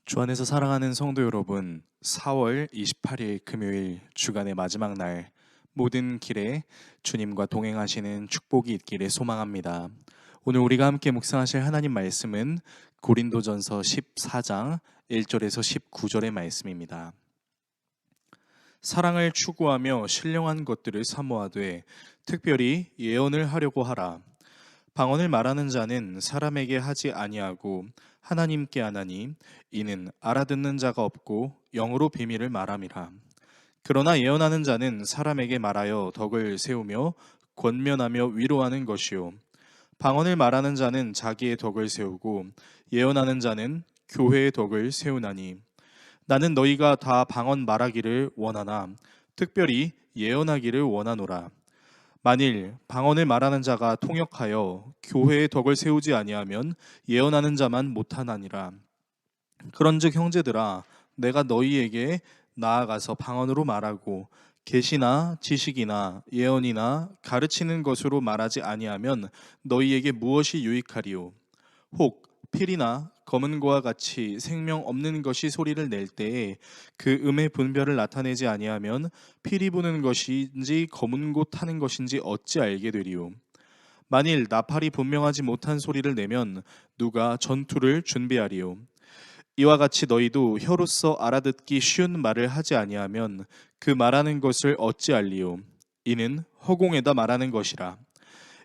주 안에서 사랑하는 성도 여러분, 4월 28일 금요일 주간의 마지막 날 모든 길에 주님과 동행하시는 축복이 있기를 소망합니다. 오늘 우리가 함께 묵상하실 하나님 말씀은 고린도전서 14장 1절에서 19절의 말씀입니다. 사랑을 추구하며 신령한 것들을 사모하되 특별히 예언을 하려고 하라. 방언을 말하는 자는 사람에게 하지 아니하고 하나님께 하나니 이는 알아듣는 자가 없고 영으로 비밀을 말함이라. 그러나 예언하는 자는 사람에게 말하여 덕을 세우며 권면하며 위로하는 것이요 방언을 말하는 자는 자기의 덕을 세우고 예언하는 자는 교회의 덕을 세우나니 나는 너희가 다 방언 말하기를 원하나 특별히 예언하기를 원하노라. 만일 방언을 말하는 자가 통역하여 교회의 덕을 세우지 아니하면 예언하는 자만 못하나니라. 그런즉 형제들아, 내가 너희에게 나아가서 방언으로 말하고 계시나 지식이나 예언이나 가르치는 것으로 말하지 아니하면 너희에게 무엇이 유익하리요? 혹 필이나 검은 고와 같이 생명 없는 것이 소리를 낼 때에 그 음의 분별을 나타내지 아니하면 필이 부는 것인지 검은 고 타는 것인지 어찌 알게 되리요? 만일 나팔이 분명하지 못한 소리를 내면 누가 전투를 준비하리요? 이와 같이 너희도 혀로서 알아듣기 쉬운 말을 하지 아니하면 그 말하는 것을 어찌 알리요? 이는 허공에다 말하는 것이라.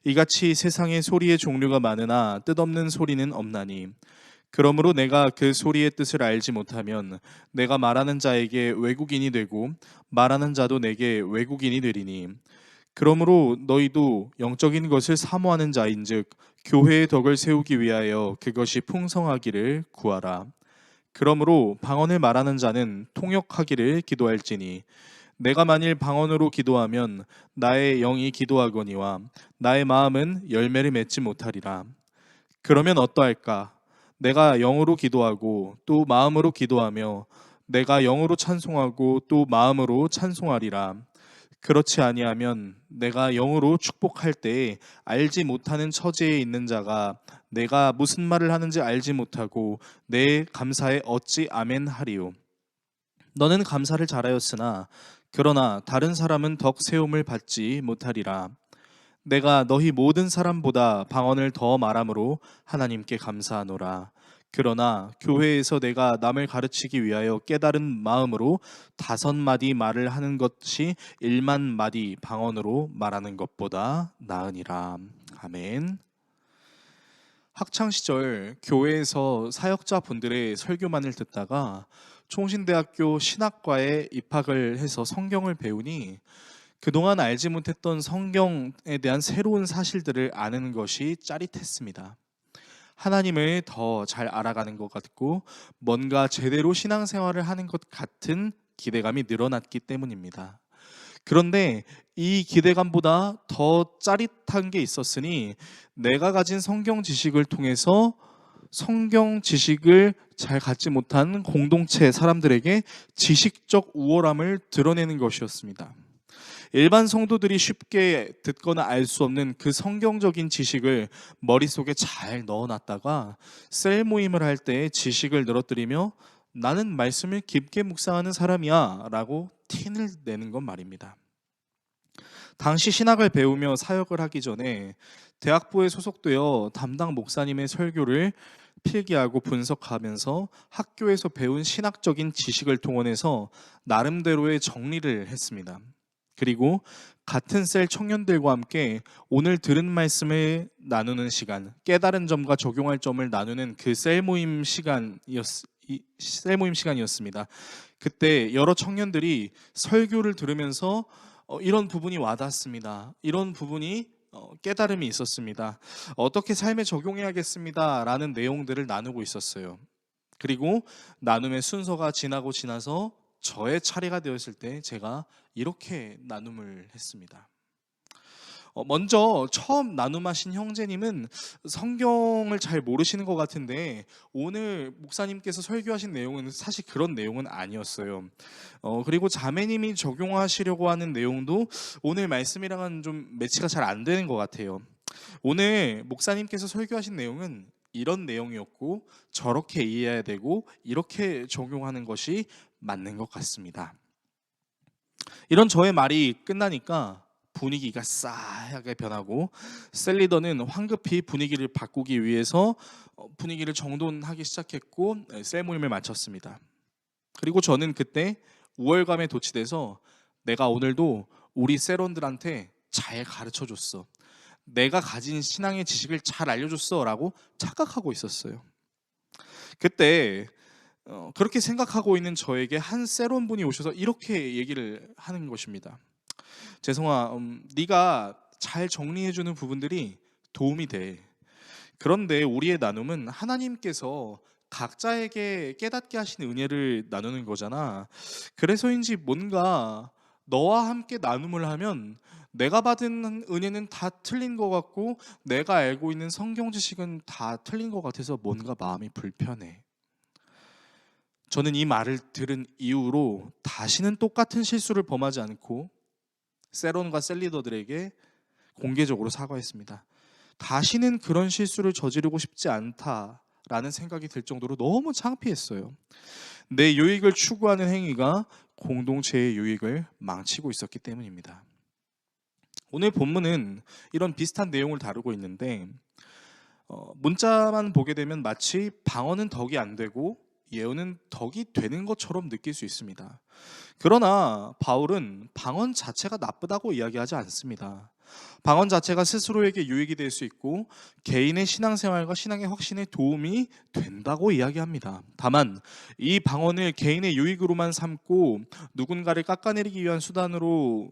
이같이 세상에 소리의 종류가 많으나 뜻없는 소리는 없나니 그러므로 내가 그 소리의 뜻을 알지 못하면 내가 말하는 자에게 외국인이 되고 말하는 자도 내게 외국인이 되리니 그러므로 너희도 영적인 것을 사모하는 자인즉 교회의 덕을 세우기 위하여 그것이 풍성하기를 구하라. 그러므로 방언을 말하는 자는 통역하기를 기도할지니 내가 만일 방언으로 기도하면 나의 영이 기도하거니와 나의 마음은 열매를 맺지 못하리라. 그러면 어떠할까? 내가 영으로 기도하고 또 마음으로 기도하며 내가 영으로 찬송하고 또 마음으로 찬송하리라. 그렇지 아니하면 내가 영으로 축복할 때에 알지 못하는 처지에 있는 자가 내가 무슨 말을 하는지 알지 못하고 내 감사에 어찌 아멘 하리요. 너는 감사를 잘하였으나 그러나 다른 사람은 덕 세움을 받지 못하리라. 내가 너희 모든 사람보다 방언을 더 말함으로 하나님께 감사하노라. 그러나 교회에서 내가 남을 가르치기 위하여 깨달은 마음으로 5마디 말을 하는 것이 1만 마디 방언으로 말하는 것보다 나으니라. 아멘. 학창 시절 교회에서 사역자 분들의 설교만을 듣다가 총신대학교 신학과에 입학을 해서 성경을 배우니 그동안 알지 못했던 성경에 대한 새로운 사실들을 아는 것이 짜릿했습니다. 하나님을 더 잘 알아가는 것 같고 뭔가 제대로 신앙생활을 하는 것 같은 기대감이 늘어났기 때문입니다. 그런데 이 기대감보다 더 짜릿한 게 있었으니 내가 가진 성경 지식을 통해서 성경 지식을 잘 갖지 못한 공동체 사람들에게 지식적 우월함을 드러내는 것이었습니다. 일반 성도들이 쉽게 듣거나 알 수 없는 그 성경적인 지식을 머릿속에 잘 넣어놨다가 셀 모임을 할 때 지식을 늘어뜨리며 나는 말씀을 깊게 묵상하는 사람이야 라고 티를 내는 건 말입니다. 당시 신학을 배우며 사역을 하기 전에 대학부에 소속되어 담당 목사님의 설교를 필기하고 분석하면서 학교에서 배운 신학적인 지식을 동원해서 나름대로의 정리를 했습니다. 그리고 같은 셀 청년들과 함께 오늘 들은 말씀을 나누는 시간, 깨달은 점과 적용할 점을 나누는 그 셀 모임 시간이었습니다. 그때 여러 청년들이 설교를 들으면서 이런 부분이 와닿습니다. 이런 부분이 깨달음이 있었습니다. 어떻게 삶에 적용해야겠습니다. 라는 내용들을 나누고 있었어요. 그리고 나눔의 순서가 지나서 저의 차례가 되었을 때 제가 이렇게 나눔을 했습니다. 먼저 처음 나눔하신 형제님은 성경을 잘 모르시는 것 같은데 오늘 목사님께서 설교하신 내용은 사실 그런 내용은 아니었어요. 그리고 자매님이 적용하시려고 하는 내용도 오늘 말씀이랑은 좀 매치가 잘 안 되는 것 같아요. 오늘 목사님께서 설교하신 내용은 이런 내용이었고 저렇게 이해해야 되고 이렇게 적용하는 것이 맞는 것 같습니다. 이런 저의 말이 끝나니까 분위기가 싸하게 변하고 셀리더는 황급히 분위기를 바꾸기 위해서 분위기를 정돈하기 시작했고 세레모니를 마쳤습니다. 그리고 저는 그때 우월감에 도취돼서 내가 오늘도 우리 세론들한테 잘 가르쳐줬어, 내가 가진 신앙의 지식을 잘 알려줬어 라고 착각하고 있었어요. 그때 그렇게 생각하고 있는 저에게 한 세론 분이 오셔서 이렇게 얘기를 하는 것입니다. 재성아, 네가 잘 정리해주는 부분들이 도움이 돼. 그런데 우리의 나눔은 하나님께서 각자에게 깨닫게 하신 은혜를 나누는 거잖아. 그래서인지 뭔가 너와 함께 나눔을 하면 내가 받은 은혜는 다 틀린 것 같고 내가 알고 있는 성경 지식은 다 틀린 것 같아서 뭔가 마음이 불편해. 저는 이 말을 들은 이후로 다시는 똑같은 실수를 범하지 않고 세론과 셀리더들에게 공개적으로 사과했습니다. 다시는 그런 실수를 저지르고 싶지 않다라는 생각이 들 정도로 너무 창피했어요. 내 유익을 추구하는 행위가 공동체의 유익을 망치고 있었기 때문입니다. 오늘 본문은 이런 비슷한 내용을 다루고 있는데 문자만 보게 되면 마치 방언은 덕이 안 되고 예언은 덕이 되는 것처럼 느낄 수 있습니다. 그러나 바울은 방언 자체가 나쁘다고 이야기하지 않습니다. 방언 자체가 스스로에게 유익이 될 수 있고 개인의 신앙생활과 신앙의 확신에 도움이 된다고 이야기합니다. 다만 이 방언을 개인의 유익으로만 삼고 누군가를 깎아내리기 위한 수단으로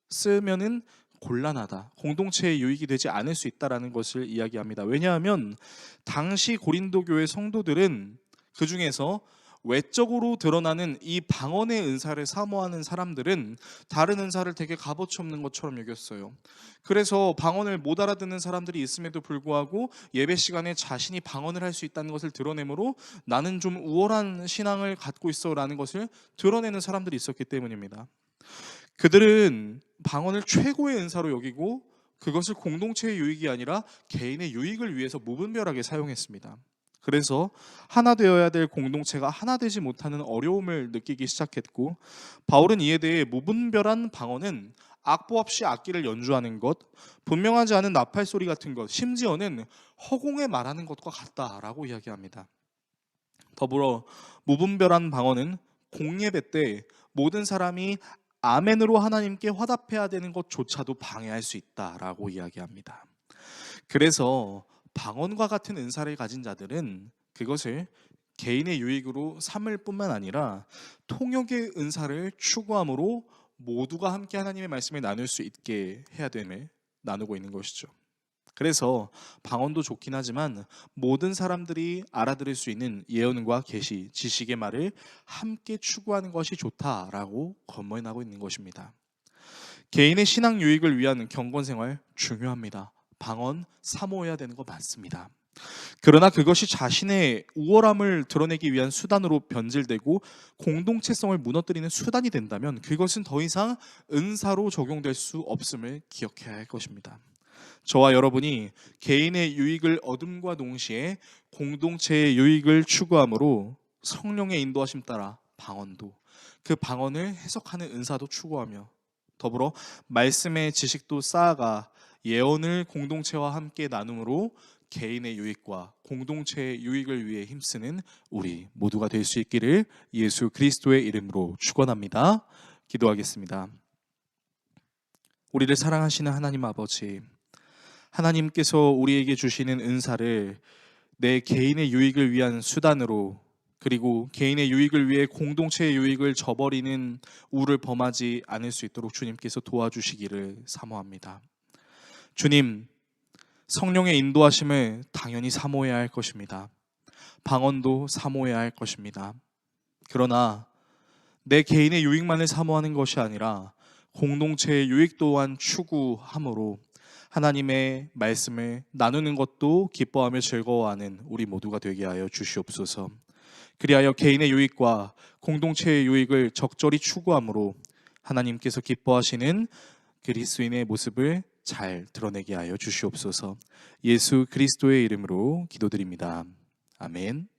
쓰면은 곤란하다, 공동체의 유익이 되지 않을 수 있다라는 것을 이야기합니다. 왜냐하면 당시 고린도 교회 성도들은 그 중에서 외적으로 드러나는 이 방언의 은사를 사모하는 사람들은 다른 은사를 되게 값어치 없는 것처럼 여겼어요. 그래서 방언을 못 알아듣는 사람들이 있음에도 불구하고 예배 시간에 자신이 방언을 할 수 있다는 것을 드러내므로 나는 좀 우월한 신앙을 갖고 있어라는 것을 드러내는 사람들이 있었기 때문입니다. 그들은 방언을 최고의 은사로 여기고 그것을 공동체의 유익이 아니라 개인의 유익을 위해서 무분별하게 사용했습니다. 그래서 하나 되어야 될 공동체가 하나 되지 못하는 어려움을 느끼기 시작했고, 바울은 이에 대해 무분별한 방언은 악보 없이 악기를 연주하는 것, 분명하지 않은 나팔 소리 같은 것, 심지어는 허공에 말하는 것과 같다라고 이야기합니다. 더불어 무분별한 방언은 공예배 때 모든 사람이 아멘으로 하나님께 화답해야 되는 것조차도 방해할 수 있다라고 이야기합니다. 그래서 방언과 같은 은사를 가진 자들은 그것을 개인의 유익으로 삼을 뿐만 아니라 통역의 은사를 추구함으로 모두가 함께 하나님의 말씀을 나눌 수 있게 해야 됨을 나누고 있는 것이죠. 그래서 방언도 좋긴 하지만 모든 사람들이 알아들을 수 있는 예언과 계시, 지식의 말을 함께 추구하는 것이 좋다라고 권면하고 있는 것입니다. 개인의 신앙 유익을 위한 경건 생활 중요합니다. 방언 사모해야 되는 거 맞습니다. 그러나 그것이 자신의 우월함을 드러내기 위한 수단으로 변질되고 공동체성을 무너뜨리는 수단이 된다면 그것은 더 이상 은사로 적용될 수 없음을 기억해야 할 것입니다. 저와 여러분이 개인의 유익을 얻음과 동시에 공동체의 유익을 추구함으로 성령의 인도하심 따라 방언도, 그 방언을 해석하는 은사도 추구하며 더불어 말씀의 지식도 쌓아가 예언을 공동체와 함께 나눔으로 개인의 유익과 공동체의 유익을 위해 힘쓰는 우리 모두가 될 수 있기를 예수 그리스도의 이름으로 축원합니다. 기도하겠습니다. 우리를 사랑하시는 하나님 아버지, 하나님께서 우리에게 주시는 은사를 내 개인의 유익을 위한 수단으로, 그리고 개인의 유익을 위해 공동체의 유익을 저버리는 우를 범하지 않을 수 있도록 주님께서 도와주시기를 사모합니다. 주님, 성령의 인도하심을 당연히 사모해야 할 것입니다. 방언도 사모해야 할 것입니다. 그러나 내 개인의 유익만을 사모하는 것이 아니라 공동체의 유익 또한 추구함으로 하나님의 말씀을 나누는 것도 기뻐하며 즐거워하는 우리 모두가 되게 하여 주시옵소서. 그리하여 개인의 유익과 공동체의 유익을 적절히 추구함으로 하나님께서 기뻐하시는 그리스도인의 모습을 잘 드러내게 하여 주시옵소서. 예수 그리스도의 이름으로 기도드립니다. 아멘.